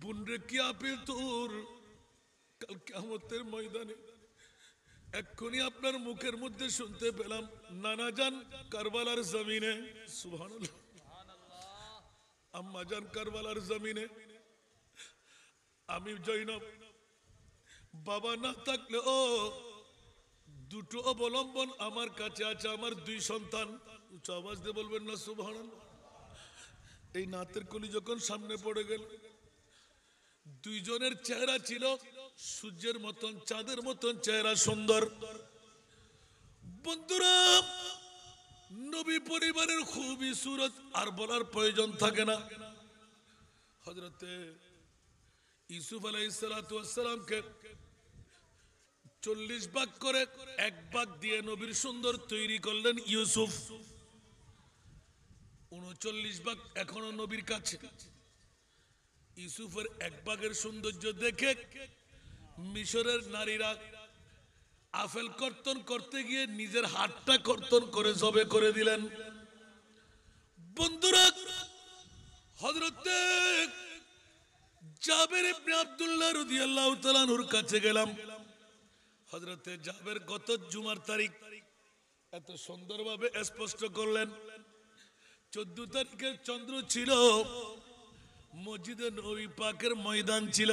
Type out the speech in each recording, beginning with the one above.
পুনরে কি আপিল তোর কাল কিয়ামতের ময়দানে এক্ষুনি আপনার মুখের মধ্যে শুনতে পেলাম নানা জান কারবালার জমিনে সুবহানাল্লাহ আম্মা জান কারবালার জমিনে আমি জৈনব বাবা না থাকলে ও দুটো অবলম্বন আমার কাছে আছে আমার দুই সন্তান উচ্চ আওয়াজ দিয়ে বলবেন না সুবহানাল্লাহ এই নাতের কলি যখন সামনে পড়ে গেল দুইজনের চেহারা ছিল সূর্যের মতন চাঁদের মতন চেহারা সুন্দর বন্ধুরা নবী পরিবারের খুবই সুরত আর বলার প্রয়োজন থাকে না হযরতে ইউসুফ আলাইহিস সালাতু ওয়াস সালামকে 40 ভাগ করে এক ভাগ দিয়ে নবীর সুন্দর তৈরি করলেন ইউসুফ 39 ভাগ এখনো নবীর কাছে ইউসুফের এক ভাগের সৌন্দর্য দেখে মিশরের নারীরা আফেল কর্তন করতে গিয়ে নিজের হাতটা কর্তন করে জবে করে দিলেন বন্ধুরা হযরতে জাবের ইবনে আব্দুল্লাহ রাদিয়াল্লাহু তাআলা আনহুর কাছে গেলাম হযরতে জাবের গত জুমার তারিখ এত সুন্দরভাবে স্পষ্ট করলেন 14 তারিখের চন্দ্র ছিল মসজিদে নবী পাকের ময়দান ছিল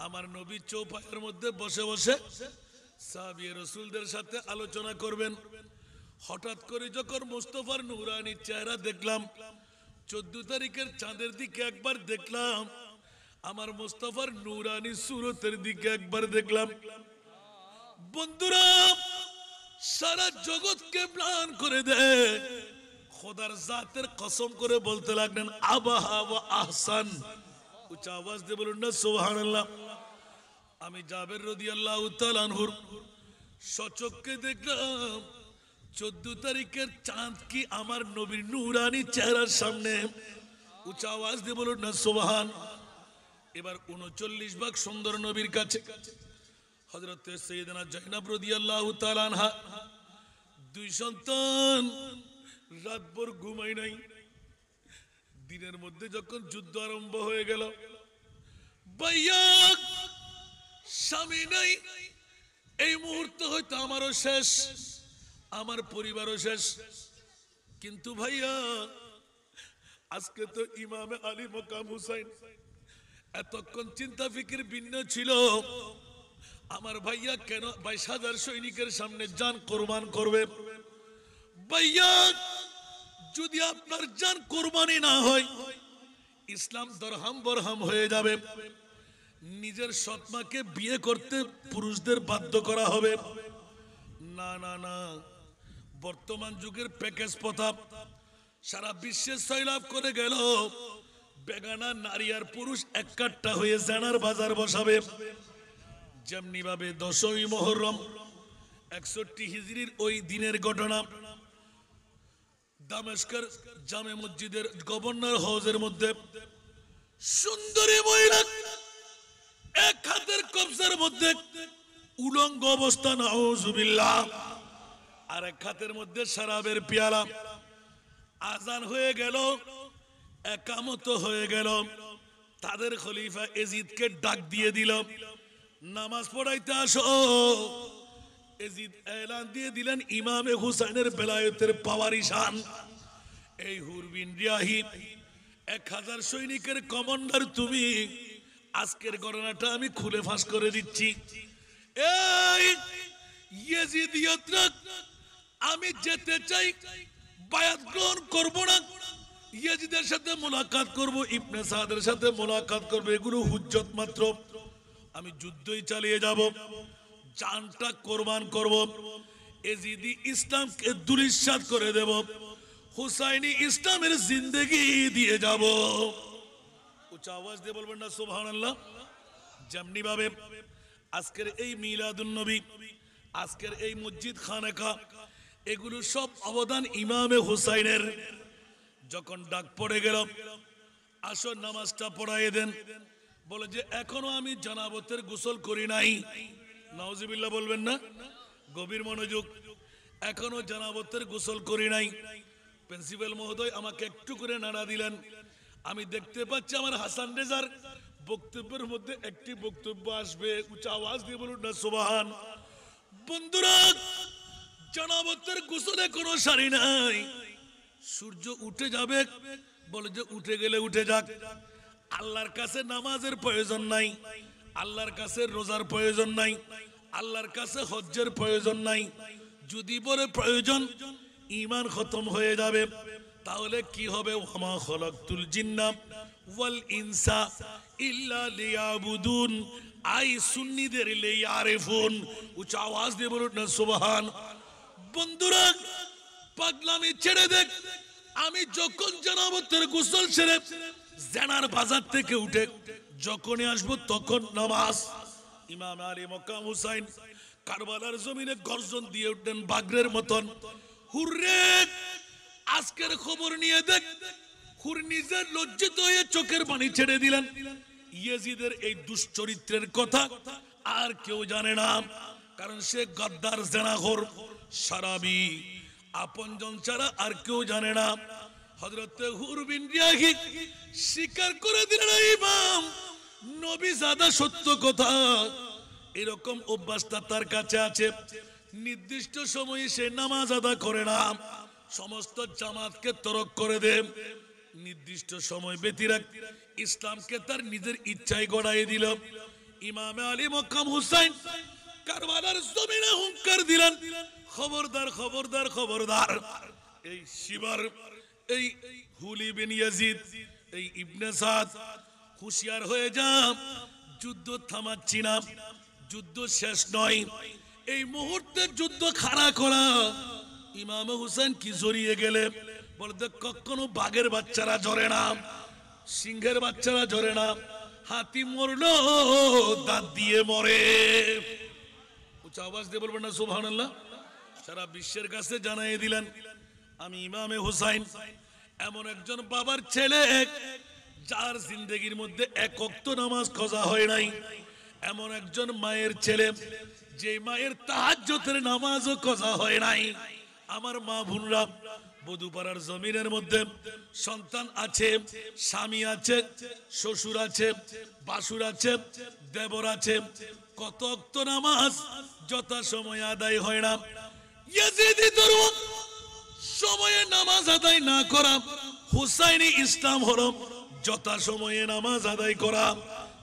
আমার নবী চৌপায়ের মধ্যে বসে বসে সাহাবী রাসূলদের সাথে আলোচনা করবেন হঠাৎ করে যখন মুস্তাফার নূরানী চেহারা দেখলাম 14 তারিখের চাঁদের দিকে একবার দেখলাম আমার মুস্তাফার নূরানী সুরতের দিকে একবার দেখলাম বন্ধুরা সারা জগৎকে ম্লান করে দেয় খোদার জাতের কসম করে বলতে লাগলেন আবাহা ওয়া আহসান উচ্চ আওয়াজ দিয়ে বলুন না সুবহানাল্লাহ আমি জাবের রাদিয়াল্লাহু তাআলা আনহুর সচক্ষে দেখলাম 14 তারিখের চাঁদ কি আমার নবীর নূরানী চেহারার সামনে উচ্চ আওয়াজ দিয়ে বলুন না সুবহান এবার 39 ভাগ সুন্দর নবীর কাছে হযরতে সাইয়েদনা জাইনাব রাদিয়াল্লাহু তাআলা আনহা দুই সন্তান রাতভর ঘুমাই নাই দিনের মধ্যে যখন যুদ্ধ আরম্ভ হয়ে গেল ভাইয়া স্বামী নাই এই মুহূর্তে হয়তো আমারও শেষ আমার পরিবারও শেষ কিন্তু ভাইয়া আজকে তো ইমামে আলী মকাম হুসাইন এতক্ষণ চিন্তা ফিকির ভিন্ন ছিল আমার ভাইয়া কেন 22,000 সৈনিকের সামনে জান কোরবান করবে ভাইয়া যদি আপনার জান কোরবানি না হয় ইসলাম দরহাম বরহাম হয়ে যাবে নিজের সৎমাকে বিয়ে করতে পুরুষদের বাধ্য করা হবে না না না বর্তমান যুগের প্যাকেজ প্রথা সারা বিশ্বে সয়লাভ করে গেল বেগানা নারী আর পুরুষ এককাট্টা হয়ে জানার বাজার বসাবে যেমনি ভাবে 10ই মুহররম 61 হিজরির ওই দিনের ঘটনা দামেস্কের জামে মসজিদের গভর্নর হাউসের মধ্যে সুন্দরী মহিলা এক হাতের কবজার মধ্যে উলঙ্গ অবস্থা নাউজুবিল্লাহ আর এক হাতের মধ্যে শরাবের পেয়ালা আজান হয়ে গেল একামত হয়ে গেল তাদের খলিফা এজিদকে ডাক দিয়ে দিল নামাজ পড়াইতে আসো এজিদ এলান দিয়ে দিলেন ইমামে হুসাইনের বেলায়েতের পাওয়ার ঈশান এই হুর বিন রিয়াহি 1000 সৈনিকের কমান্ডার তুমি আজকের ঘটনাটা আমি খুলে ফাঁস করে দিচ্ছি এই ইয়েজিদিয়তরা আমি যেতে চাই বায়াত গ্রহণ করব না ইয়েজিদের সাথে মোলাকাত করব ইবনে সাদের সাথে মোলাকাত করব এগুলো হুজ্জত মাত্র আমি যুদ্ধই চালিয়ে যাব জানটা কোরবান করব এজিদি ইসলামকে দুলিশাত করে দেব হুসাইনি ইসলামের জিন্দেগি দিয়ে যাব উচ্চ আওয়াজ দিয়ে বলবেন না সুবহানাল্লাহ যেমনি ভাবে আজকের এই মিলাদুন নবী আজকের এই মসজিদ খানেকা এগুলো সব অবদান ইমামে হুসাইনের যখন ডাক পড়ে গেল আসর নামাজটা পড়াই দেন বলে যে এখনো আমি জানাবতের গোসল করি নাই নাউজুবিল্লাহ বলবেন না গভীর মনোযোগ এখনো জানাবতের গোসল করি নাই প্রিন্সিপাল মহোদয় আমাকে একটু করে নাড়া দিলেন আমি দেখতে পাচ্ছি আমার হাসান রেজার বক্তব্যের মধ্যে একটি বক্তব্য আসবে, উচ্চ আওয়াজ দিয়ে বলুন না সুবহান। বন্ধুরা, জানাবতের গোসলে কোনো সারি নাই। সূর্য উঠে যাবে, বলে যে উঠে গেলে উঠে যাক। আল্লাহর কাছে নামাজের প্রয়োজন নাই, আল্লাহর কাছে রোজার প্রয়োজন নাই, আল্লাহর কাছে হজ্জের প্রয়োজন নাই। যদি বলে প্রয়োজন, ঈমান খতম হয়ে যাবে। তাহলে কি হবে? ওয়ামা খলাকতুল জিন্না ওয়াল ইনসা ইল্লা লিয়াবুদুন। আই সুন্নিদের লিয়ারিফুন। উচ্চ আওয়াজ দিয়ে বলুন না সুবহান। বন্ধুরা, পাগলামি ছেড়ে দেখ। আমি যখন জানাবতের গোসল ছেড়ে জেনার বাজার থেকে উঠে যখনই আসবো তখন নামাজ। ইমাম আলী মক্কাম হুসাইন কারবালার জমিনে গর্জন দিয়ে উঠলেন বাগরের মতন, হুররে আজকের খবর নিয়ে দেখ। হুর নিজের লজ্জিত হয়ে চোখের পানি ছেড়ে দিলেন। ইয়াজিদের এই দুশ্চরিত্রের কথা আর কেউ জানে না, কারণ সে গদ্দার, জেনাখোর, সারাবি, আপনজন ছাড়া আর কেউ জানে না। হযরত হুর বিন রিয়াহি স্বীকার করে দিলেন, ইমাম নবী জাদা সত্য কথা। এরকম অভ্যাসটা তার কাছে আছে। নির্দিষ্ট সময়ে সে নামাজ আদা করে না, সমস্ত জামাতকে তরক করে দেয়। নির্দিষ্ট সময় ব্যতিরাক ইসলামকে তার নিজের ইচ্ছায় গড়াইয়ে দিল। ইমাম আলী মক্কাম হুসাইন কারবালার জমিনে হুঙ্কার দিলেন, খবরদার খবরদার খবরদার, এই শিবার, এই হুলি বিন ইয়াজিদ, এই ইবনে সাদ, হুঁশিয়ার হয়ে যা। যুদ্ধ থামাচ্ছি না, যুদ্ধ শেষ নয়। এই মুহূর্তে যুদ্ধ খাড়া করা। ইমাম হুসেন কি জড়িয়ে গেলে বলতে, কখনো বাঘের বাচ্চারা ঝরে না, সিংহের বাচ্চারা ঝরে না। হাতি মরলো দাঁত দিয়ে মরে। উচ্চ আওয়াজ দিয়ে বলবেন না সুবহানাল্লাহ। সারা বিশ্বের কাছে জানাই দিলেন, আমি ইমামে হুসাইন এমন একজন বাবার ছেলে যার জিন্দেগির মধ্যে এক ওয়াক্ত নামাজ কাজা হয় নাই। এমন একজন মায়ের ছেলে যে মায়ের তাহাজ্জুদের নামাজও কাজা হয় নাই। আমার মা বোনরা, বধুপাড়ার জমিনের মধ্যে সন্তান আছে, স্বামী আছে, শ্বশুর আছে, বাসুর আছে, দেবর আছে, কত ওয়াক্ত নামাজ যথা সময় আদায় হয় না। ইয়াজিদি ধর্ম সময়ে নামাজ আদায় না করা। হুসাইনি ইসলাম হলো যথা সময়ে নামাজ আদায় করা।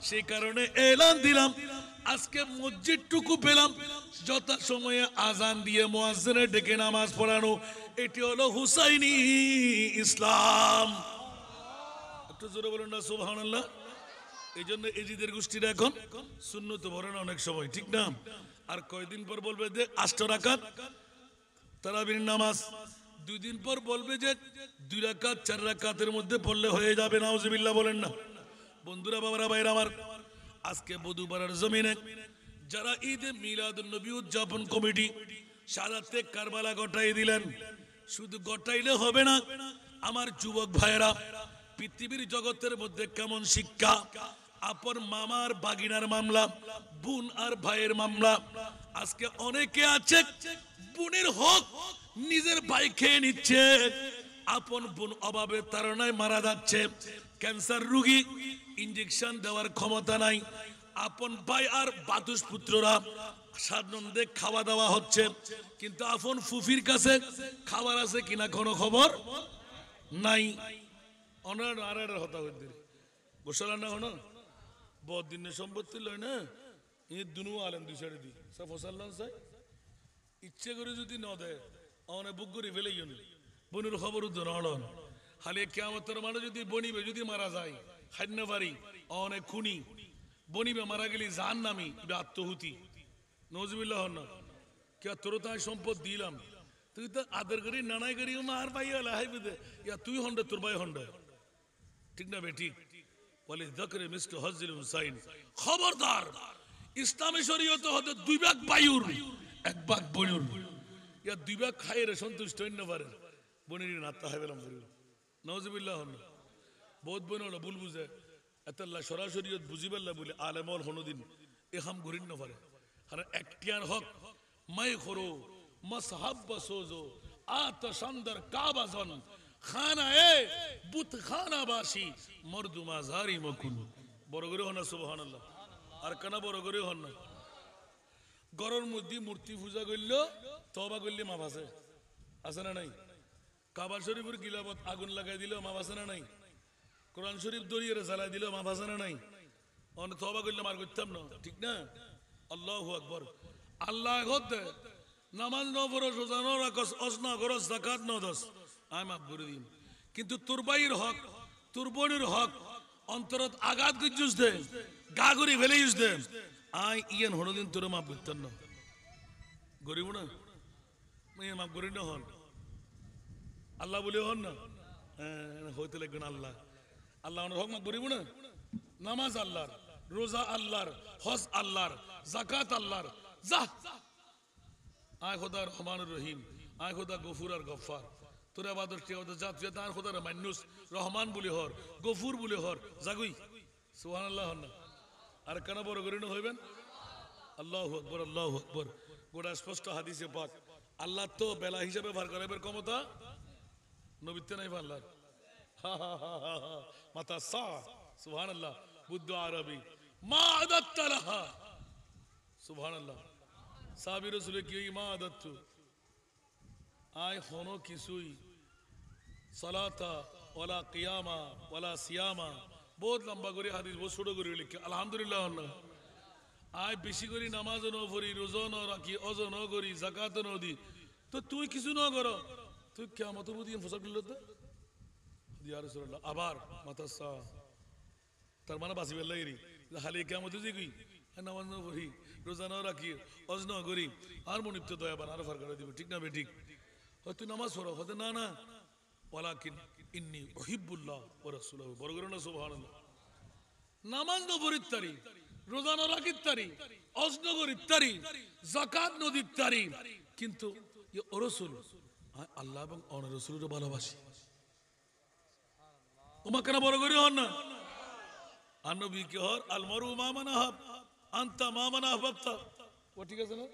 সেই কারণে এলান দিলাম, আজকে মসজিদটুকু পেলাম যথা সময়ে আজান দিয়ে মুয়াজ্জিনে ডেকে নামাজ পড়ানো। এটি হলো হুসাইনি ইসলাম। একটু জোরে বলুন না সুবহানাল্লাহ। এই জন্য এজিদের গোষ্ঠীরা এখন সুন্নত পড়ে না অনেক সময়, ঠিক না? আর কয়দিন পর বলবে যে 8 রাকাত তারাবির নামাজ, 2 দিন পর বলবে যে 2 রাকাত 4 রাকাতের মধ্যে পড়লে হয়ে যাবে। নাউজুবিল্লাহ বলেন না। বন্ধুরা, বাবারা, ভাইরা আমার, আজকে বধুপাড়ার জমিনে যারা ঈদে মিলাদুন নবী উদযাপন কমিটি সারাতে কারবালা গটাই দিলেন, শুধু গটাইলে হবে না। আমার যুবক ভাইরা, পৃথিবীর জগতের মধ্যে কেমন শিক্ষা, আপন মামার বাগিনার মামলা, বোন আর ভাইয়ের মামলা। আজকে অনেকে আছে বোনের হক নিজের ভাই খেয়ে নিচ্ছে, আপন বোন অভাবের তাড়নায় মারা যাচ্ছে। ক্যান্সার রোগী, ইনজেকশন দেওয়ার ক্ষমতা নাই। আপন ভাই আর বাতুস পুত্ররা সানন্দে খাওয়া দাওয়া হচ্ছে, কিন্তু আপন ফুফির কাছে খাবার আছে কিনা কোনো খবর নাই। অনার আর হতা হইতে গোসলা না হনো বহুত দিনের সম্পত্তি লয় না। এই দুনু আলেন দুই সাইডে দি সব ফসাল্লাহ চাই ইচ্ছে করে যদি ন দেয় অনেক বুক করে ফেলে গেল বনুর খবর উদ্ধার হলন। হালে কেয়ামতের মানে যদি বনিবে, যদি মারা যায় খাদ্য পারি অনেক খুনি বনিবে, মারা গেলি জান নামি আত্মহুতি নজবিল্লাহ হন না। কে তোর তাই সম্পদ দিলাম, তুই তো আদর করি নানাই করি মার ভাই হলে হাই বুঝে ইয়া তুই হন্ড তোর ভাই হন্ড, ঠিক না বে? ঠিক বলে দকরে মিস্টার হজিল হুসাইন, খবরদার ইসলামী শরীয়তে হতে 2 ভাগ বায়ুর 1 ভাগ বনুর, ইয়া 2 ভাগ খাই রে সন্তুষ্ট হইন না পারে বনির নাত্তা হয় বেলাম বলি নজবিল্লাহ হন। বহুত বন হলো ভুল বুঝে এতাল্লা সরাসরিয়ত বুঝিবেল্লা বলে আলেমল হনদিন এখাম ঘুরিন না পারে। আর একটিয়ার হক মাই খরো মসহাব সোজো আত সন্দর কাবাজন খানা এ বুত খানা বাসি মর্দুমা জারি মকুন। বড় করে হন না সুবহানাল্লাহ, আর কানা বড় করে হন না। গরর মধ্যে মূর্তি পূজা করলো, তওবা করলে মাপ আছে, আছে না নাই? কাবা শরীফের গিলাবত আগুন লাগাই দিলেও মাপ আছে না নাই? কোরআন শরীফ দরিয়ে জ্বালাই দিলেও মাপ আছে না নাই? অনেক তওবা করলে মার করতাম না, ঠিক না? আল্লাহু আকবার। আল্লাহ হতে নামাজ ন পড়স, রোজা ন রাখস, অস ন করস, যাকাত ন দস, আমি মাফ করে দিন। কিন্তু তোর ভাইয়ের হক, তোর বোনের হক অন্তরত আঘাত করছিস দে, গা করে ফেলেইস দে, আই ইয়ান হনদিন তোর মাফ করতাম না। গরিব না মেয়ে মাফ করি না হন, আল্লাহ বলে হন না, হইতে লাগবেন আল্লাহ। আল্লাহ হক মাফ করিব না। নামাজ আল্লাহর, রোজা আল্লাহর, হজ আল্লাহর, যাকাত আল্লাহর। যা আয় খোদা রহমানুর রহিম, আয় খোদা গফুর আর গফার। তোর আবাদত জাত তার খোদার মান্নুস রহমান বলে হর, গফুর বলে হর, জাগুই সুবহানাল্লাহ হন না। আর কেন বড় করে হইবেন? আল্লাহু আকবার, আল্লাহু আকবার। গোটা স্পষ্ট হাদিসে পাক। আল্লাহ তো বেলা হিসাবে ভার করাবের ক্ষমতা নবীতে নাই আল্লাহর। মাতা সা সুবহানাল্লাহ। বুদ্ধ আরবি মা আদাত্তা লাহা সুবহানাল্লাহ। সাহাবী রাসূল কি মা আদাত্তু, আয় হনো কিছুই সালাতা ওয়ালা কিয়ামা ওয়ালা সিয়ামা। বহুত লম্বা করে হাদিস, বহুত ছোট করে লিখে আলহামদুলিল্লাহ। আয় বেশি করি নামাজ ন পড়ি, রোজা ন রাখি, অজ ন করি, যাকাত ন দি, তো তুই কিছু ন কর, তুই কিয়ামতের মধ্যে ফসল দিল তো ইয়া রাসূলুল্লাহ। আবার মাতাসা তার মানে বাসি বেল্লাইরি হালি কিয়ামতে যে কই নামাজ ন পড়ি, রোজা ন রাখি, অজ ন করি, আর মনিব তো দয়াবান আর ফার করে দিব, ঠিক না বেঠিক? হয়তো নামাজ পড়ো, হয়তো না না, ওয়ালাকিন ইন্নী উহিব্বুল্লাহ ওয়া রাসূলুহু। বড় করে না সুবহানাল্লাহ। নামাজ ন পড়ির তারি, রোজা ন রাখির তারি, অজ ন করির তারি, যাকাত ন দির তারি, কিন্তু ও রাসূল আল্লাহ এবং অন রাসূলের ভালোবাসি। ওমা কেন বড় করে হন না? আর নবী কি হর আল মারু মা মান আহাব আনতা মা মান আহবাবতা। ও ঠিক আছে না?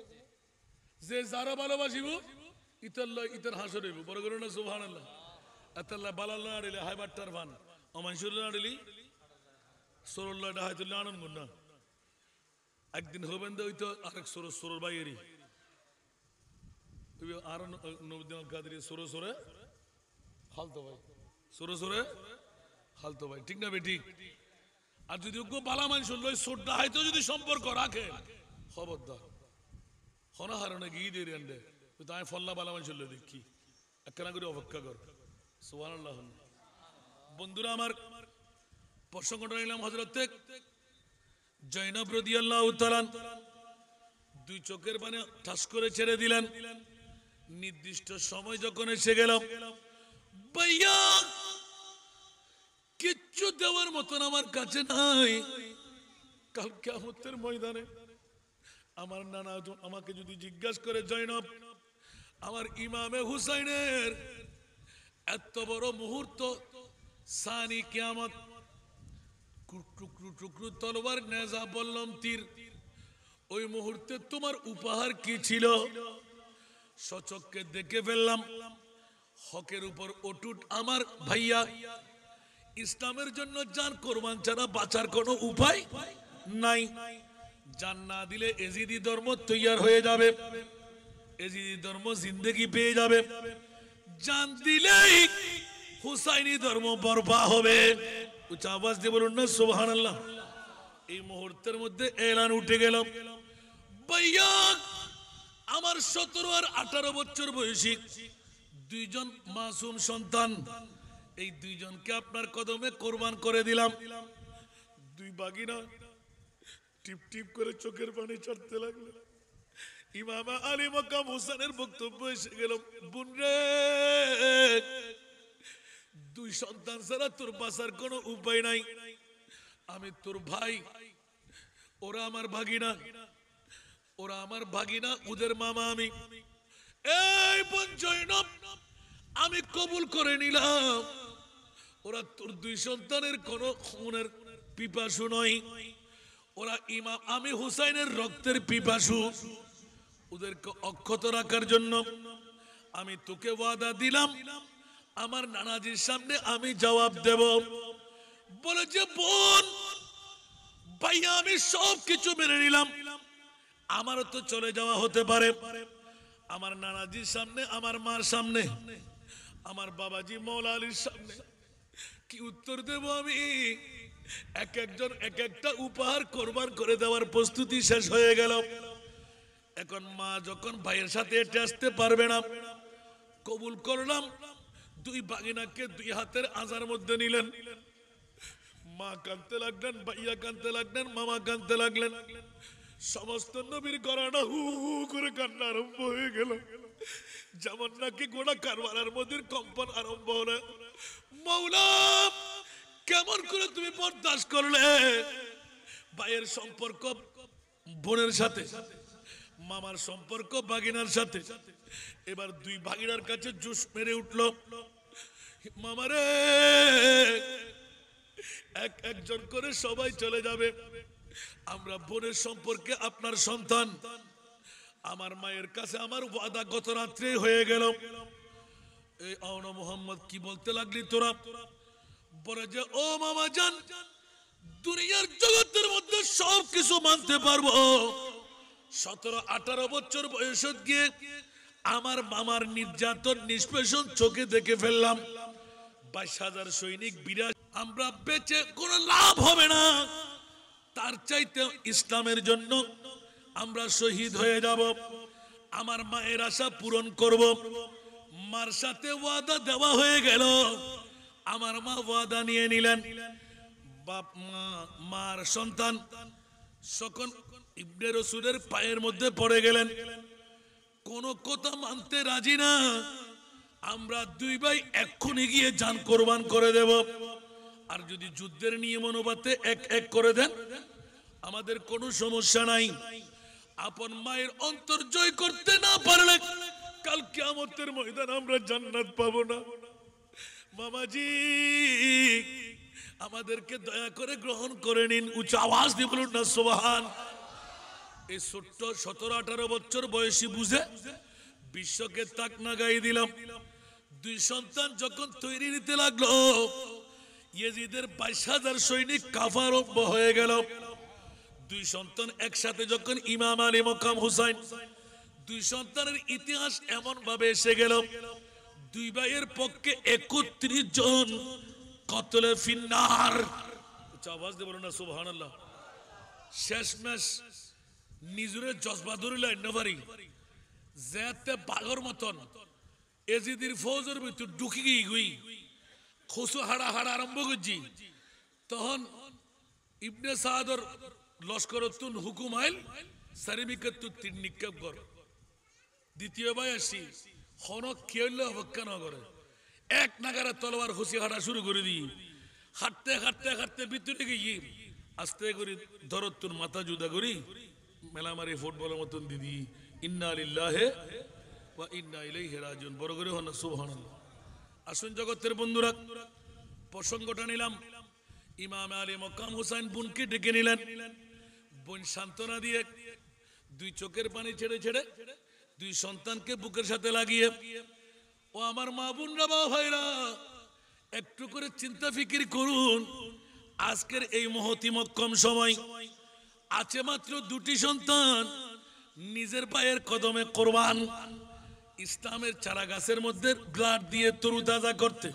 যে যারা ভালোবাসিব ইতাল্লাহ ইতার হাসর হইব। বড় করে না সুবহানাল্লাহ। আতাল্লাহ বালাল্লাহ আড়িলে হাই বাট্টার ভান অমানসুল্লাহ আড়িলি সরল্লাহ ডাহাইতুল্লাহ আনন্দ না। একদিন হবেন দে হইতো আরেক সরর বাইয়েরই আর নবীন কাদের সরে সরে হালতো ভাই, সরে সরে হালতো ভাই, ঠিক না বেঠিক? আর যদি বালা মানুষ সোড্ডা হয়তো যদি সম্পর্ক রাখে খবরদার হনাহারণে গিয়ে দিয়ে রেন্ডে তাই ফল্লা বালা মানুষ দেখি একখানা করে অপেক্ষা কর। সুবহানাল্লাহ। বন্ধুরা আমার, প্রসঙ্গটা নিলাম হযরত জয়নব রাদিয়াল্লাহু তাআলা দুই চোখের পানি ঠাস করে ছেড়ে দিলেন। নির্দিষ্ট সময় যখন এসে গেল, ভাইয়া কিচ্ছু দেওয়ার মতন আমার কাছে নাই। কাল কিয়ামতের ময়দানে আমার নানা আমাকে যদি জিজ্ঞাসা করে, জয়নব আমার ইমামে হুসাইনের এত বড় মুহূর্ত সানি কিয়ামত, টুকরু টুকরু তলোয়ার নেজা বললাম তীর, ওই মুহূর্তে তোমার উপহার কি ছিল? সচক্ষে দেখে ফেললাম হকের উপর অটুট আমার ভাইয়া, ইসলামের জন্য জান কোরবান ছাড়া বাঁচার কোনো উপায় নাই। জান না দিলে এজিদি ধর্ম তৈয়ার হয়ে যাবে, এজিদি ধর্ম জিন্দেগি পেয়ে যাবে, জান দিলেই হুসাইনি ধর্ম বরবা হবে। উচ্চ আওয়াজ দিয়ে বলুন না সুবহানাল্লাহ। এই মুহূর্তের মধ্যে এলান উঠে গেল, ভাইয়া আমার 17 আর 18 বছর বয়সী দুইজন মাসুম সন্তান, এই দুইজনকে আপনার কদমে কোরবান করে দিলাম। দুই বাগিনা টিপ টিপ করে চোখের পানি ছাড়তে লাগলো। ইমাম আলী মাকাম হোসেনের বক্তব্য এসে গেল, বোন রে, দুই সন্তান ছাড়া তোর বাঁচার কোনো উপায় নাই। আমি তোর ভাই, ওরা আমার ভাগিনা, ওরা আমার ভাগিনা, ওদের মামা আমি। এই বোন জয়নব, আমি কবুল করে নিলাম ওরা তোর দুই সন্তানের কোন খুনের পিপাসু নয়, ওরা ইমাম আমি হুসাইনের রক্তের পিপাসু। ওদেরকে অক্ষত রাখার জন্য আমি তোকে ওয়াদা দিলাম, আমার নানাজির সামনে আমি জবাব দেব। বলে যে বোন ভাইয়া আমি সব কিছু মেনে নিলাম, আমারও তো চলে যাওয়া হতে পারে। আমার নানাজির সামনে, আমার মার সামনে, আমার বাবাজি মৌলা আলীর সামনে কি উত্তর দেব আমি? এক একজন এক একটা উপহার কোরবান করে দেওয়ার প্রস্তুতি শেষ হয়ে গেল। এখন মা যখন ভাইয়ের সাথে হেঁটে আসতে পারবে না, কবুল করলাম, দুই বাগিনাকে দুই হাতের আজার মধ্যে নিলেন। মা কাঁদতে লাগলেন, ভাইয়া কাঁদতে লাগলেন, মামা কাঁদতে লাগলেন। সমস্ত নবীর গড়াটা হু হু করে কান্না আরম্ভ হয়ে গেল, যেমন নাকি গোটা কারবালার মধ্যে কম্পন আরম্ভ হলো। মাওলা কেমন করে তুমি বরদাস্ত করলে? ভাইয়ের সম্পর্ক বোনের সাথে, মামার সম্পর্ক বাগিনার সাথে। এবার দুই ভাগিনার কাছে জুস মেরে উঠলো, মামারে এক একজন করে সবাই চলে যাবে, আমরা বোনের সম্পর্কে আপনার সন্তান। আমার মায়ের কাছে আমার ওয়াদা গত রাত্রে হয়ে গেল। এই আওনা মোহাম্মদ কি বলতে লাগলি তোরা? বলে যে ও মামা জান, দুনিয়ার জগতের মধ্যে সব কিছু মানতে পারবো, 17-18 বছর বয়স গিয়ে আমার মামার নির্যাতন নিষ্পেষণ চোখে দেখে ফেললাম। 22,000 সৈনিক বিরাজ, আমরা বেঁচে কোনো লাভ হবে না, তার চাইতে ইসলামের জন্য আমরা শহীদ হয়ে যাব। আমার মায়ের আশা পূরণ করব। মার সাথে ওয়াদা দেওয়া হয়ে গেল। আমার মা ওয়াদা নিয়ে নিলেন। বাপ মা, মার সন্তান সকল ইবনে রাসূলের পায়ের মধ্যে পড়ে গেলেন, কোন কথা মানতে রাজি না। আমরা দুই ভাই এক্ষুনি গিয়ে জান কোরবান করে দেব, আর যদি যুদ্ধের নিয়ম অনুপাতে এক এক করে দেন আমাদের কোনো সমস্যা নাই। আপন মায়ের অন্তর জয় করতে না পারলে কাল কিয়ামতের ময়দান আমরা জান্নাত পাবো না। মামাজি আমাদেরকে দয়া করে গ্রহণ করে নিন। উচ্চ আওয়াজ দিয়ে বলুন না সুবহান। এই ছোট্ট 17-18 বছর বয়সী বুঝে বিশ্বকে তাক না গাই দিলাম। দুই সন্তান যখন তৈরি নিতে লাগলো, ইয়েজিদের 22,000 সৈনিক কাফা আরম্ভ হয়ে গেল। দুই সন্তান একসাথে যখন ইমাম আলী মকাম হুসাইন, দুই সন্তানের ইতিহাস এমন ভাবে এসে গেল, দুই ভাইয়ের পক্ষে 31 জন কতলে ফিন্নার। আওয়াজ দিয়ে বলুন না সুবহানাল্লাহ। শেষমেশ নিজের জজবা ধরিলে নভারি যেতে বাঘর মতন এজিদির ফৌজের ভিতর ঢুকি গই খসু হাড়া হাড়া আরম্ভ করছি। তখন ইবনে সাদর লস্করতুন হুকুম আইল সারিমিকাতু তিন নিক্ষেপ কর। দ্বিতীয় ভাই আসি হনক খেলে অপেক্ষা না করে এক নাগারে তলোয়ার খুশি হাঁটা শুরু করে দিই। হাঁটতে হাঁটতে হাঁটতে ভিতরে গিয়ে আস্তে করে ধরত তোর মাথা জুদা করি মেলামারি ফুটবলের মতন দিদি। ইন্না লিল্লাহি ওয়া ইন্না ইলাইহি রাজিউন। বড় করে হন সুবহানাল্লাহ। আসুন জগতের বন্ধুরা, প্রসঙ্গটা নিলাম। ইমাম আলী মকাম হুসাইন বোনকে ডেকে নিলেন। বোন সান্ত্বনা দিয়ে দুই চোখের পানি ছেড়ে ছেড়ে দুই সন্তানকে বুকের সাথে লাগিয়ে, ও আমার মা বোনরা বা ভাইরা, একটু করে চিন্তা ফিকির করুন। আজকের এই মহতি মক্কম সময় আছে মাত্র দুটি সন্তান, নিজের পায়ের কদমে কোরবান, ইসলামের চারা গাছের মধ্যে ব্লাড দিয়ে তরুতাজা করতে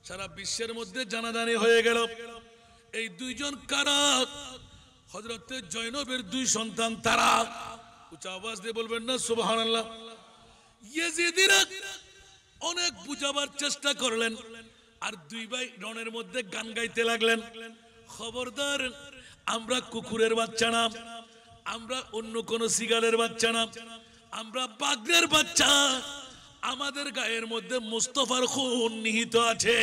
সারা বিশ্বের মধ্যে জানাজানি হয়ে গেল। এই দুইজন কারা? হযরতে জয়নবের দুই সন্তান তারা। উচ্চ আওয়াজ দিয়ে বলবেন না সুবহানাল্লাহ। ইয়েজিদিরা অনেক বুঝাবার চেষ্টা করলেন, আর দুই ভাই রণের মধ্যে গান গাইতে লাগলেন, খবরদার আমরা কুকুরের বাচ্চা না, আমরা অন্য কোন সিগারের বাচ্চা না, আমরা বাঘের বাচ্চা, আমাদের গায়ের মধ্যে মুস্তাফার খুন নিহিত আছে।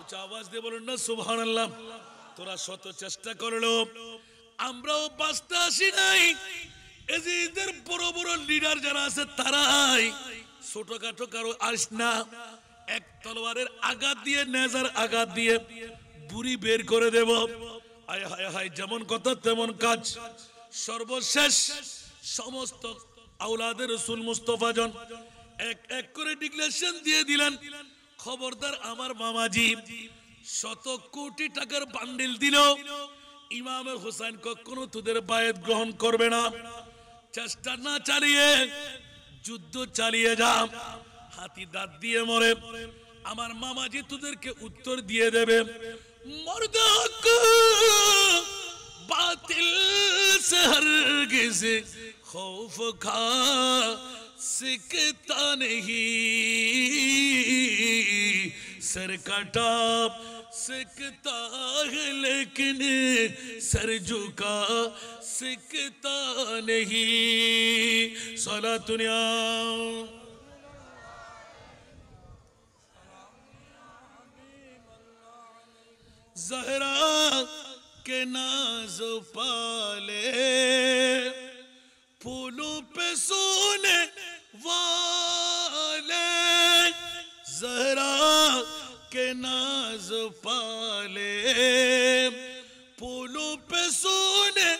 উচ্চ আওয়াজ দিয়ে বলুন না সুবহানাল্লাহ। তোরা শত চেষ্টা করলো, আমরাও বাঁচতে আসি নাই। এদের বড় বড় লিডার যারা আছে তারাই, ছোটখাটো কারো আস না। এক তলোয়ারের আঘাত দিয়ে, নেজার আঘাত দিয়ে বুড়ি বের করে দেব। আয় হায় হায়, যেমন কথা তেমন কাজ। সর্বশেষ সমস্ত আওলাদের রাসূল মুস্তাফা জন এক এক করে ডিক্লারেশন দিয়ে দিলেন, খবরদার আমার মামাজি 100 কোটি টাকার বান্ডিল দিল, ইমামে হুসাইন কখনো তোদের বায়াত গ্রহণ করবে না। চেষ্টা না চালিয়ে যুদ্ধ চালিয়ে যা, হাতি দাঁত দিয়ে মরে, আমার মামাজি তোদেরকে উত্তর দিয়ে দেবে। মর্দে হক বাতিল से हरगिज़ खौफ खा सकता नहीं, सर कटा सकता है लेकिन सर झुका सकता नहीं। सला दुनिया ज़हरा के नाज़ो पाले, फूलों पे सोने वाले, ज़हरा के नाज़ो पाले, फूलों पे सोने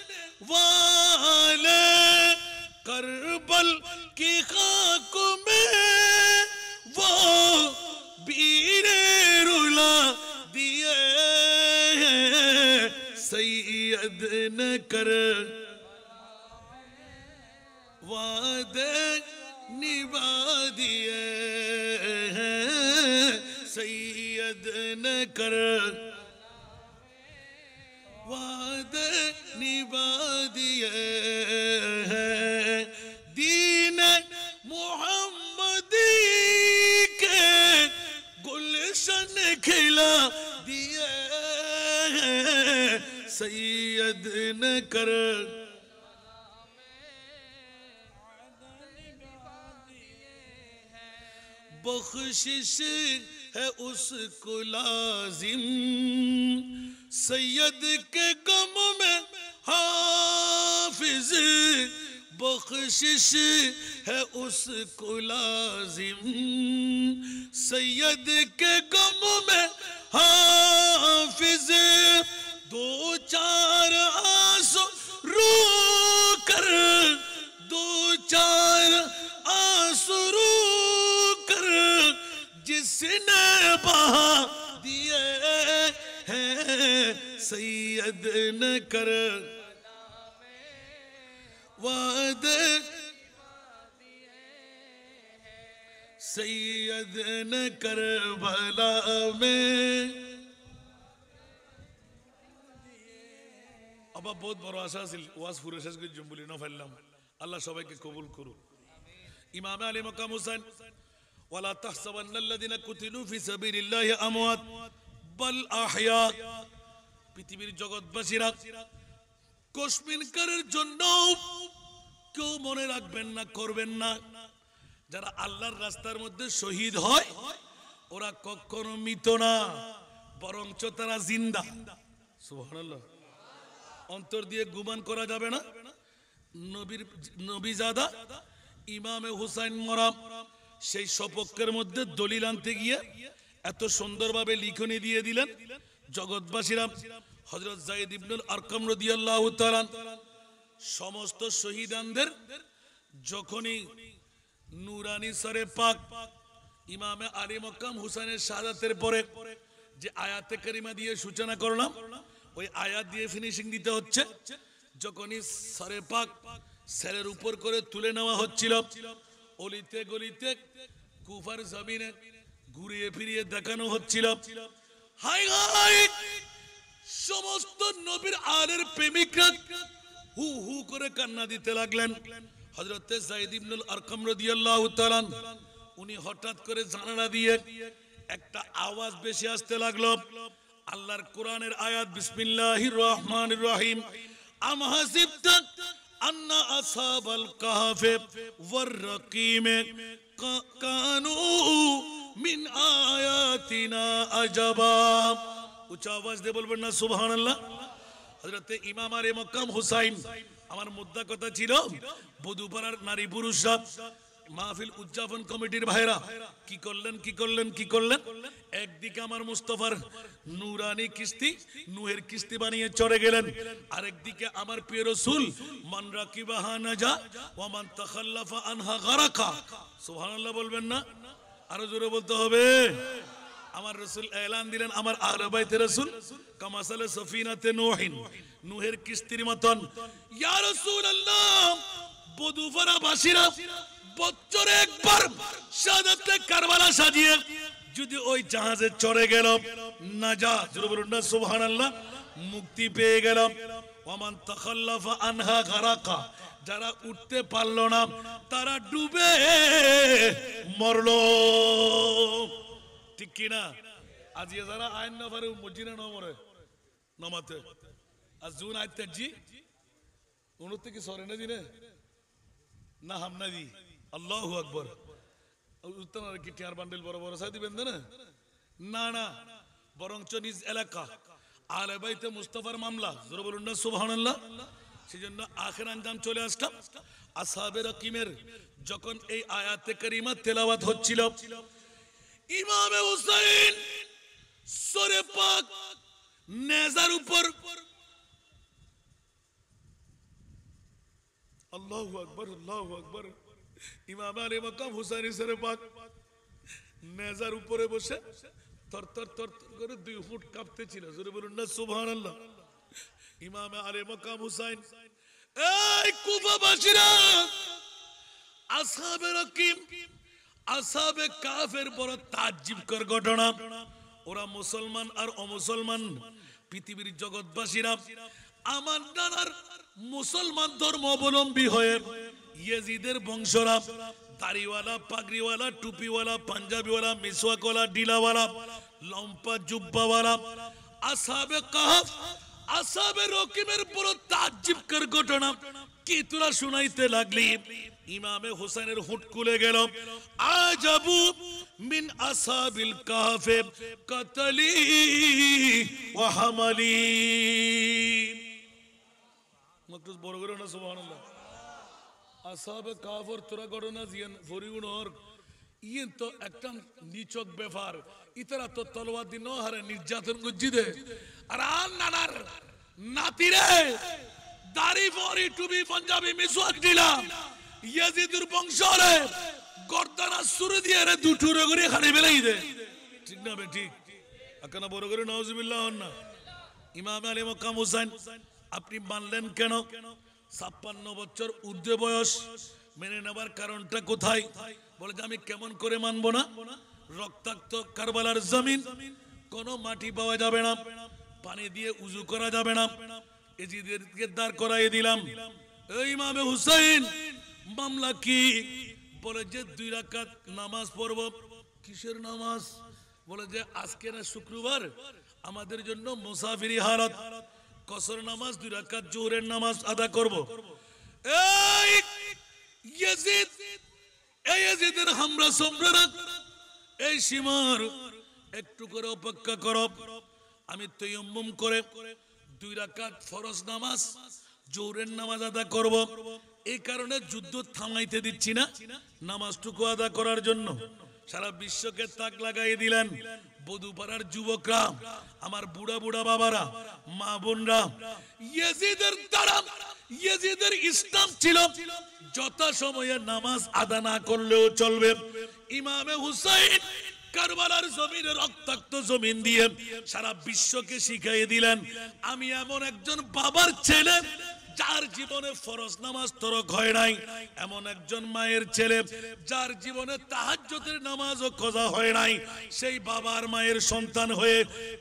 वाले, करबल की खाक में वो बीरे रुला दिए, सैयद न कर वादे निभा दिए, सैयद न कर वादे निभा दिए, दीन मोहम्मदी के गुलशन खिला दिए, सैयद न कर बख्शिश है उसको लाजिम, सैयद के गम में हाफिज, बख्शिश है उसको लाजिम, सैयद के गम में हाफिज, दो चार आंसू रो कर, दो चार आंसू रो कर जिसने बहा दिए हैं, सैयद न कर वादे, सैयद न कर भला में। আবার বহুত বড় আশা আছিল, ওয়াজ পুরো শেষ করে জম্বুলি না ফেললাম। আল্লাহ সবাইকে কবুল করুন। ইমাম আলী মাকাম হুসাইন, ওয়ালা তাহসাবান্নাল্লাযিনা কুতিলু ফি সাবিলিল্লাহি আমওয়াত বাল আহইয়া, পৃথিবীর জগৎবাসীরা কোশমিনকারের জন্য কেউ মনে রাখবেন না, করবেন না। যারা আল্লাহর রাস্তার মধ্যে শহীদ হয় ওরা কখনো মৃত না, বরঞ্চ তারা জিন্দা। সুবহানাল্লাহ। অন্তর দিয়ে গুমান করা যাবে না। নবীজাদা ইমামে হুসাইন মরা, সেই সপক্ষের মধ্যে দলিল আনতে গিয়ে এত সুন্দরভাবে লিখনি দিয়ে দিলেন জগৎবাসীরা। হযরত যায়েদ ইবনুল আরকাম রাদিয়াল্লাহু তাআলা সমস্ত শহীদানদের যখনই নুরানি সরে পাক ইমামে আলী মাকাম হুসাইনের শাহাদাতের পরে যে আয়াতে কারিমা দিয়ে সূচনা করলাম, ওই আয়াত দিয়ে ফিনিশিং দিতে হচ্ছে। যখনই সরে পাক সেরের উপর করে তুলে নেওয়া হচ্ছিল, অলিতে গলিতে কুফার জমিনে ঘুরিয়ে ফিরিয়ে দেখানো হচ্ছিল। হাই হাই, সমস্ত নবীর আলের প্রেমিকরা হু হু করে কান্না দিতে লাগলেন। হযরত যায়েদ ইবনুল আরকাম রাদিয়াল্লাহু তাআলা উনি হঠাৎ করে জানালা দিয়ে একটা আওয়াজ বেশি আসতে লাগলো। আল্লাহর কোরআনের আয়াত, বিসমিল্লাহির রহমানির রহিম, আম হাসিবতা আন্না আসহাবাল কাহফি ওয়ার রাকিম কানু মিন আয়াতিনা আজাবা। উচ্চ আওয়াজ দিয়ে বলবেন না সুবহানাল্লাহ। হযরত ইমাম আলী মাকাম হুসাইন, আমার মুদ্দা কথা ছিল বধুপাড়ার নারী পুরুষরা, মাহফিল উদযাপন কমিটির ভাইরা কি করলেন কি করলেন কি করলেন। একদিকে আমার মুস্তাফার নুরানি কিস্তি, নূহের কিস্তি বানিয়ে চড়ে গেলেন, আরেকদিকে আমার প্রিয় রাসূল মান রাকিবাহা নাজা ওয়া মান তাখাল্লাফা আনহা গারাকা। সুবহানাল্লাহ বলবেন না, আরো জোরে বলতে হবে। আমার রাসূল এলান দিলেন, আমার আহলে বাইতে রাসূল কামাসালে সফিনাতে নূহিন, নুহের কিস্তির মতন। ইয়া রাসূলুল্লাহ, বধুফারা বাসীরা বছরে একবার শাহাদাতে কারবালা সাজিয়ে যদি ওই জাহাজে চড়ে গেল, নাজাত, জোরে বলুন না সুবহানাল্লাহ, মুক্তি পেয়ে গেল। ওয়ামান তাখাল্লাফা আনহা গারাকা, যারা উঠতে পারলো না তারা ডুবে মরলো। ঠিক কিনা? আজকে যারা আইন না পারে মসজিদে না মরে নামাতে, আর জুন আইতে জি উন্নতি কি সরে না দিনে না হামনা দি। আল্লাহু আকবার। উত্তর কি টিয়ার বান্ডেল বড় বড় সাই দিবেন না, না না, বরঞ্চ নিজ এলাকা আলে বাইতে মুস্তাফার মামলা, জোরে বলুন না সুবহানাল্লাহ। সেজন্য আখির আঞ্জাম চলে আসলাম। আসহাবে রকিমের যখন এই আয়াতে কারিমা তেলাওয়াত হচ্ছিল, ইমামে হুসাইন সরে পাক নেজার উপর, আল্লাহু আকবার আল্লাহু আকবার, ইমাম আলী মাকাম হুসাইন সরে পাক নেজার উপরে বসে তর তর তর করে 2 ফুট কাঁপতেছিল, জোরে বলুন না সুবহানাল্লাহ। ইমাম আলী মাকাম হুসাইন, এই কুফাবাসীরা, আসহাবে রকিম, আসহাবে কাফের বড় তাজ্জুবকর ঘটনা। ওরা মুসলমান আর অমুসলমান, পৃথিবীর জগৎবাসীরা আমার নানার মুসলমান ধর্ম অবলম্বী হয়ে ইয়েজিদের বংশরা, দাড়িওয়ালা, পাগড়িওয়ালা, টুপিওয়ালা, পাঞ্জাবিওয়ালা, মিসওয়াকওয়ালা, ডিলাওয়ালা, লম্পা জুব্বাওয়ালা, আসহাবে কাহফ, আসহাবে রকিমের বড় তাজ্জুবকর ঘটনা কি তোরা শুনাইতে লাগলি। ইমামে হুসাইনের হুট খুলে গেল। আজাবু মিন আসহাবিল কাহফে কাতলি ওয়া হামালি। মকরুজ বড় করে না সুবহানাল্লাহ। আসহাবে কাহফর তোরা ঘটনা জিয়ান ফরিউনর ইয়েন তো একটা নিচক ব্যাপার। ইতারা তো তলোয়ার দিন হারে নির্যাতন গুজি দে। আর আন নানার নাতিরে দাড়ি ফরি টুপি পাঞ্জাবি মিসওয়াক দিলাম ইয়াজিদের বংশরে গর্দানা সুরে দিয়ে রে দুটুরে করে খালি বেলাই দে। ঠিক না বে ঠিক? আকানা বড় করে নাউজুবিল্লাহ না। ইমাম আলী মাকাম হুসাইন আপনি মানলেন কেন? 56 বছর ঊর্ধ্বে বয়স, মেনে নেবার কারণটা কোথায়? বলে যে আমি কেমন করে মানবো না? রক্তাক্ত কারবালার জমিন, কোনো মাটি পাওয়া যাবে না, পানি দিয়ে উজু করা যাবে না, এজিদেরকে দাঁড় করাই দিলাম। এই ইমামে হুসাইন মামলা কি? বলে যে 2 রাকাত নামাজ পড়ব। কিসের নামাজ? বলে যে আজকে না শুক্রবার, আমাদের জন্য মুসাফিরি হালত, কসর নামাজ 2 রাকাত জোহরের নামাজ আদা করব। এই ইয়াজিদ, এই ইয়াজিদের হামলা সম্রাট, এই সীমার একটু করে অপেক্ষা করো, আমি তায়াম্মুম করে 2 রাকাত ফরজ নামাজ জোহরের নামাজ আদা করব। এই কারণে যুদ্ধ থামাইতে দিচ্ছি না, নামাজটুকু আদা করার জন্য। সারা বিশ্বকে তাক লাগাই দিলেন। বধুপাড়ার যুবকরা, আমার বুড়া বুড়া বাবারা, মা বোনরা, ইয়াজিদের দ্বারা, ইয়াজিদের ইসলাম ছিল যথা সময়ে নামাজ আদা না করলেও চলবে। ইমামে হুসাইন কারবালার জমিনে, রক্তাক্ত জমিন দিয়ে সারা বিশ্বকে শিখিয়ে দিলেন, আমি এমন একজন বাবার ছেলে যার জীবনে ফরজ নামাজ তরক হয় নাই, এমন একজন মায়ের ছেলে যার জীবনে তাহাজ্জুদের নামাজও কজা হয় নাই, সেই বাবার মায়ের সন্তান হয়ে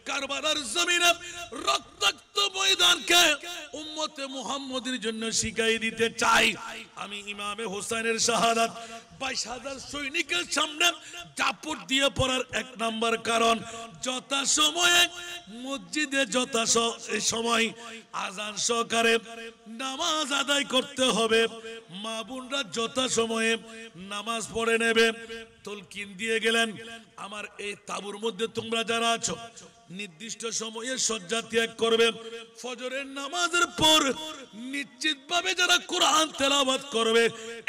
কারবালার জমিনে রক্তাক্ত ময়দানকে উম্মতে মুহাম্মদের জন্য শিখাই দিতে চাই। আমি ইমামে হুসাইনের শাহাদাত 22,000 সৈনিকের সামনে জাপট দিয়ে পড়ার 1 নাম্বার কারণ, যথা সময়ে মসজিদে যথা সময় আজান সহকারে নামাজ আদায় করতে হবে। মা বোনরা যথা সময়ে নামাজ পড়ে নেবে। তলকিন দিয়ে গেলেন, আমার এই তাবুর মধ্যে তোমরা যারা আছো নির্দিষ্ট সময়ে শয্যা ত্যাগ করবে। ফজরের নামাজের পর নিশ্চিতভাবে যারা কোরআন তেলাওয়াত করবে,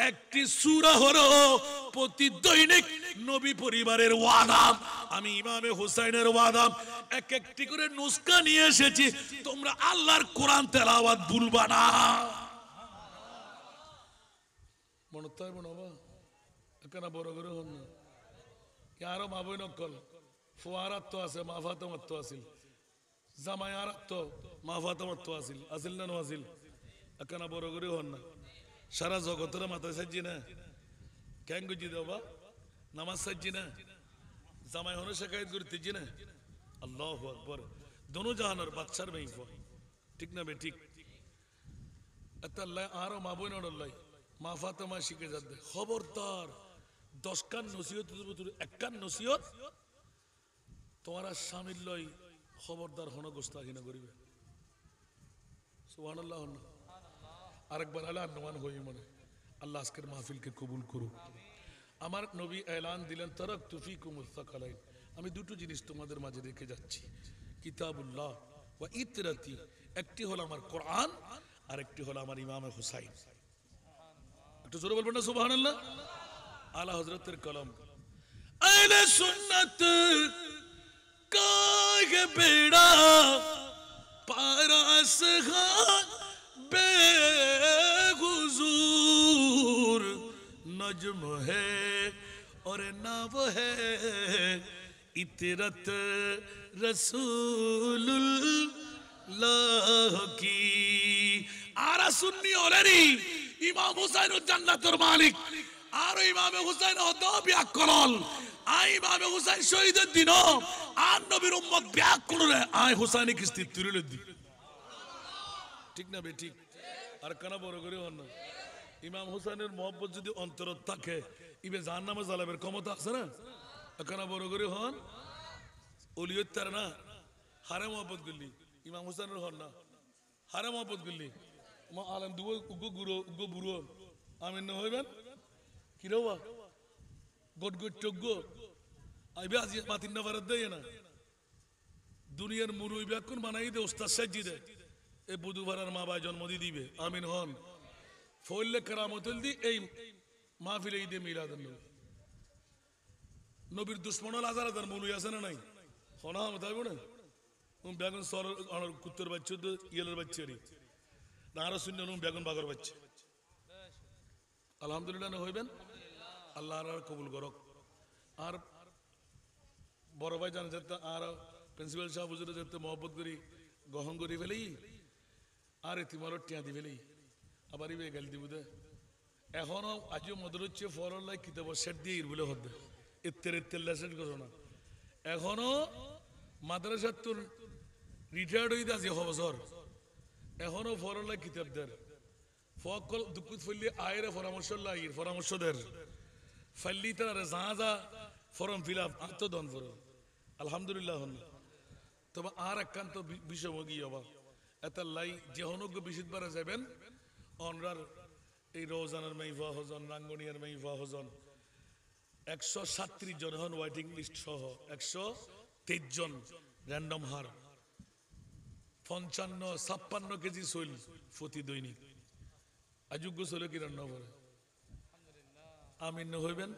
একটি সূরা হলো প্রতি দৈনিক নবী পরিবারের ওয়াদা। আমি ইমামে হুসাইনের ওয়াদা একটি করে নুসখা নিয়ে এসেছি, তোমরা আল্লাহর কোরআন তেলাওয়াত ভুলবা না। মনে তাই বাবা এখানে বড় করে হন না, আরো মা বই নকল ফোয়ারাত তো আছে, মাফাতো মাত্র আছিল, জামাই আর তো মা ফাতেমার তো আসিল না আসিল একখানা বড় করে হন না সারা জগতের মাথায় সাজি না কেন গুজি দেবা নামাজ সাজি না জামাই হনে শেখায়ত করতেছি না আল্লাহ আকবর দোনো জাহানোর বাচ্চার মেয়ে ঠিক না বে ঠিক আরো মা বই নড়াই মা ফাতেমা শিখে যাবে খবরদার 10 কান নসিহত একখান নসিহত তোমার স্বামীর লই খবরদার হন গোস্তাহিনা করিবে সুবহানাল্লাহ আরেকবার আল্লাহ অনুমান হই মনে আল্লাহ আজকের মাহফিলকে কবুল করুক আমার নবী এলান দিলেন তারাকতু ফিকুমুস সাকালাইন আমি দুটো জিনিস তোমাদের মাঝে রেখে যাচ্ছি কিতাবুল্লাহ ওয়া ইতরাতি একটি হলো আমার কোরআন আর একটি হলো আমার ইমাম হুসাইন একটু জোরে বলবেন না সুবহানাল্লাহ আলা হযরতের কলম আহলে সুন্নাত কাহে বেড়া পারাস খান बेहुजूर नज्म है और नाव है इतरत रसूलुल्लाह की आरा सुन्नी ओलेरी इमाम हुसैन जन्नतुर मालिक आरो इमाम हुसैन हदो ब्याकरल आई इमाम हुसैन शहीদের দিন আর নবীর উম্মত ব্যাক করে আই হুসাইনি কিস্তি তুলে দি ঠিক না বে ঠিক আর কানা বড় করে হন না ইমাম হুসাইনের মহব্বত যদি অন্তর থাকে ইবে জাহান্নামে জ্বালাবের ক্ষমতা আছে না কানা বড় করে হন ওলিয়ত তার না হারে মহব্বত করলি ইমাম হুসাইনের হন না হারে মহব্বত করলি মা আলম দুগো উগো গুরো উগো বুড়ো আমিন না হইবেন কি রবা গট গট টগো আইবে আজি মাতিন না ফারাদ দেয় না দুনিয়ার মুরুই ব্যাকুন বানাই দে ওস্তাদ সাজি দে এ বুধবারের মা ভাই জন্ম দিয়ে দিবে আমিন হন ফইলে কেরামতুল দি এই মাহফিলে ঈদে মিলাদুন নবী নবীর দুশ্মন হাজার হাজার মুলুই আছে না নাই হনা তাই বলে বেগুন সর কুত্তর বাচ্চা ইয়েলের বাচ্চারি নারা শূন্য বেগুন বাগর বাচ্চা আলহামদুলিল্লাহ না হইবেন আল্লাহ আর কবুল করক আর বড় ভাই জানে যেতে আর প্রিন্সিপাল সাহেব হুজুরে যেতে মহব্বত করি গ্রহণ করি ফেলেই আর তোমারও টিয়া দি ফেলেই আবার ইবে গেল দিব দে এখনো আজও মদর হচ্ছে ফরল্লাই কিতাব সেট দিয়ে ইর বলে হদ্দে এত্তের লেসেট করো না এখনো মাদ্রাসার তোর রিটায়ার্ড হইতে আছে বছর এখনো ফরল্লাই কিতাব দের ফকল দুকুত ফল্লি আয়ের পরামর্শ লাগির পরামর্শ দের ফাল্লি তারা যা ফর্ম ফিল আপ আত্মদন করো আলহামদুলিল্লাহ তবে আর একান্ত বিষমগী হবা এত লাই যে হনজ্ঞ বিশুদ্ধবারে যাবেন অনরার এই রোজানের মাইফা হজন রাঙ্গনিয়ার মাইফা হজন 137 জন হন ওয়েটিং লিস্ট সহ 123 জন র্যান্ডম হার 55-56 কেজি সইল প্রতি দৈনিক আযোগ্য চলে কি রান্না করে আমিন হইবেন